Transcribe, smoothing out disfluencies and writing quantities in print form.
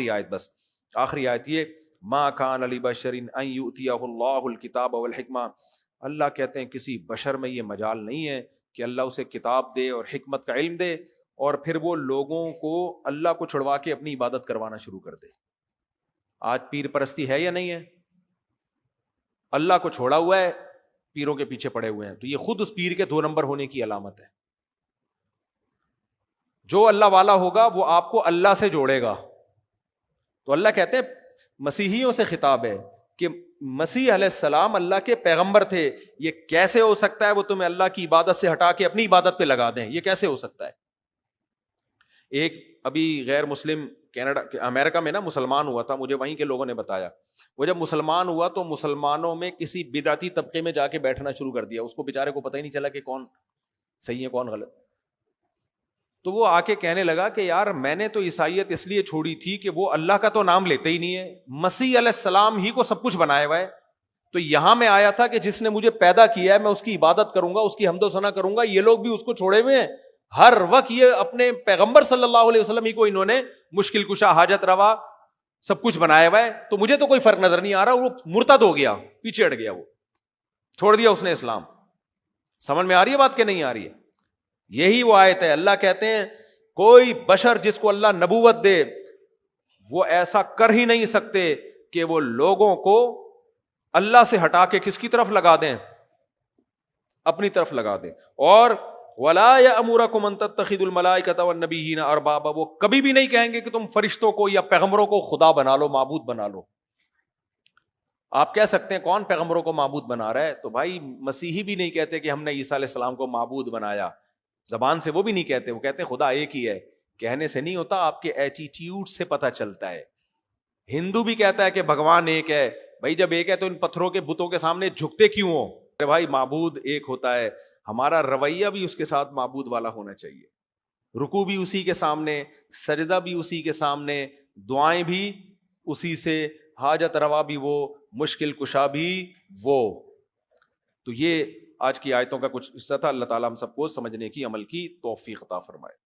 آیت بس آخری آیت یہ ما کان لبشر ان یؤتیہ اللہ الکتاب والحکمہ. اللہ کہتے ہیں کسی بشر میں یہ مجال نہیں ہے کہ اللہ اسے کتاب دے اور حکمت کا علم دے اور پھر وہ لوگوں کو اللہ کو چھڑوا کے اپنی عبادت کروانا شروع کر دے. آج پیر پرستی ہے یا نہیں ہے؟ اللہ کو چھوڑا ہوا ہے, پیروں کے پیچھے پڑے ہوئے ہیں, تو یہ خود اس پیر کے 2 نمبر ہونے کی علامت ہے. جو اللہ والا ہوگا وہ آپ کو اللہ سے جوڑے گا. تو اللہ کہتے ہیں مسیحیوں سے خطاب ہے کہ مسیح علیہ السلام اللہ کے پیغمبر تھے, یہ کیسے ہو سکتا ہے وہ تمہیں اللہ کی عبادت سے ہٹا کے اپنی عبادت پہ لگا دیں؟ یہ کیسے ہو سکتا ہے؟ ایک ابھی غیر مسلم کینیڈا امریکہ میں نا مسلمان ہوا تھا, مجھے وہیں کے لوگوں نے بتایا. وہ جب مسلمان ہوا تو مسلمانوں میں کسی بدعتی طبقے میں جا کے بیٹھنا شروع کر دیا. اس کو بیچارے کو پتہ ہی نہیں چلا کہ کون صحیح ہے کون غلط. تو وہ آ کے کہنے لگا کہ یار میں نے تو عیسائیت اس لیے چھوڑی تھی کہ وہ اللہ کا تو نام لیتے ہی نہیں ہے, مسیح علیہ السلام ہی کو سب کچھ بنایا ہوا ہے, تو یہاں میں آیا تھا کہ جس نے مجھے پیدا کیا ہے میں اس کی عبادت کروں گا, اس کی حمد و ثنا کروں گا. یہ لوگ بھی اس کو چھوڑے ہوئے ہیں, ہر وقت یہ اپنے پیغمبر صلی اللہ علیہ وسلم ہی کو انہوں نے مشکل کشا, حاجت روا, سب کچھ بنایا ہوا ہے. تو مجھے تو کوئی فرق نظر نہیں آ رہا. وہ مرتد ہو گیا, پیچھے ہٹ گیا, وہ چھوڑ دیا اس نے اسلام. سمجھ میں آ رہی ہے بات کہ نہیں آ رہی ہے؟ یہی وہ آیت ہے. اللہ کہتے ہیں کوئی بشر جس کو اللہ نبوت دے وہ ایسا کر ہی نہیں سکتے کہ وہ لوگوں کو اللہ سے ہٹا کے کس کی طرف لگا دیں؟ اپنی طرف لگا دیں. اور وَلَا يَأْمُرَكُمْ أَن تَتَّخِذُوا الْمَلَائِكَةَ وَالنَّبِيِّينَ أَرْبَابًا, وہ کبھی بھی نہیں کہیں گے کہ تم فرشتوں کو یا پیغمبروں کو خدا بنا لو, معبود بنا لو. آپ کہہ سکتے ہیں کون پیغمبروں کو معبود بنا رہا ہے؟ تو بھائی مسیحی بھی نہیں کہتے کہ ہم نے عیسیٰ علیہ السلام کو معبود بنایا, زبان سے وہ بھی نہیں کہتے, وہ کہتے ہیں خدا ایک ہی ہے. کہنے سے نہیں ہوتا, آپ کے ایٹیٹیوڈ سے پتہ چلتا ہے. ہندو بھی کہتا ہے کہ بھگوان ایک ہے. بھائی جب ایک ہے تو ان پتھروں کے بتوں کے سامنے جھکتے کیوں ہو؟ ارے بھائی معبود ایک ہوتا ہے, ہمارا رویہ بھی اس کے ساتھ معبود والا ہونا چاہیے. رکوع بھی اسی کے سامنے, سجدہ بھی اسی کے سامنے, دعائیں بھی اسی سے, حاجت روا بھی وہ, مشکل کشا بھی وہ. تو یہ آج کی آیتوں کا کچھ حصہ تھا. اللہ تعالیٰ ہم سب کو سمجھنے کی, عمل کی توفیق عطا فرمائے.